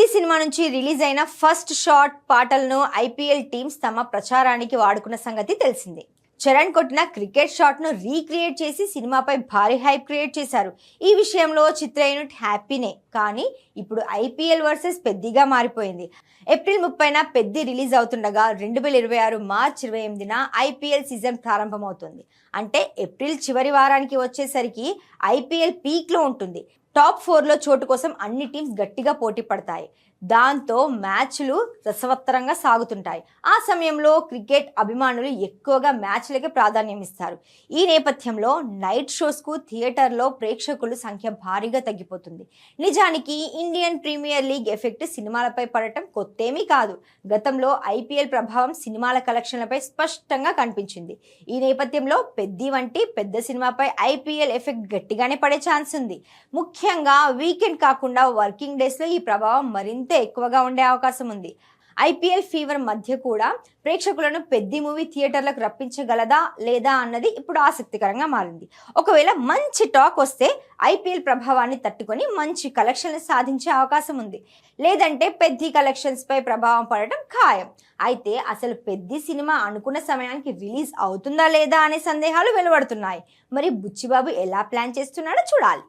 Peddi cinema నుంచి release అయిన first shot పాటలను ఐపీఎల్ టీమ్స్ తమ ప్రచారానికి వాడుకున్న సంగతి తెలిసిందే. చరణ్ కొట్టిన క్రికెట్ షాట్ ను రీక్రియేట్ చేసి సినిమాపై భారీ హైప్ క్రియేట్ చేశారు. ఈ విషయంలో చిత్ర యూనిట్ హ్యాపీనే. కానీ ఇప్పుడు ఐపీఎల్ వర్సెస్ పెద్దిగా మారిపోయింది. ఏప్రిల్ 30న పెద్ది రిలీజ్ అవుతుండగా 2026 మార్చ్ 28న ఐపీఎల్ సీజన్ ప్రారంభమవుతుంది. అంటే ఏప్రిల్ చివరి వారానికి వచ్చేసరికి ఐపీఎల్ పీక్ లో ఉంటుంది. టాప్ 4లో చోటు కోసం అన్ని టీమ్స్ గట్టిగా పోటీ పడతాయి. దాంతో మ్యాచ్లు రసవత్తరంగా సాగుతుంటాయి. ఆ సమయంలో క్రికెట్ అభిమానులు ఎక్కువగా మ్యాచ్లకే ప్రాధాన్యం ఇస్తారు. ఈ నేపథ్యంలో నైట్ షోస్కు థియేటర్లో ప్రేక్షకుల సంఖ్య భారీగా తగ్గిపోతుంది. నిజానికి ఇండియన్ ప్రీమియర్ లీగ్ ఎఫెక్ట్ సినిమాలపై పడటం కొత్తేమీ కాదు. గతంలో ఐపీఎల్ ప్రభావం సినిమాల కలెక్షన్లపై స్పష్టంగా కనిపించింది. ఈ నేపథ్యంలో పెద్ది వంటి పెద్ద సినిమాపై ఐపీఎల్ ఎఫెక్ట్ గట్టిగానే పడే ఛాన్స్ ఉంది. ముఖ్యంగా వీకెండ్ కాకుండా వర్కింగ్ డేస్లో ఈ ప్రభావం మరింత ఎక్కువగా ఉండే అవకాశం ఉంది. ఐపీఎల్ ఫీవర్ మధ్య కూడా ప్రేక్షకులను పెద్ది మూవీ థియేటర్లకు రప్పించగలదా లేదా అన్నది ఇప్పుడు ఆసక్తికరంగా మారింది. ఒకవేళ మంచి టాక్ వస్తే ఐపీఎల్ ప్రభావాన్ని తట్టుకొని మంచి కలెక్షన్లు సాధించే అవకాశం ఉంది. లేదంటే పెద్ది కలెక్షన్స్ పై ప్రభావం పడటం ఖాయం. అయితే అసలు పెద్ది సినిమా అనుకున్న సమయానికి రిలీజ్ అవుతుందా లేదా అనే సందేహాలు వెలువడుతున్నాయి. మరి బుచ్చిబాబు ఎలా ప్లాన్ చేస్తున్నాడో చూడాలి.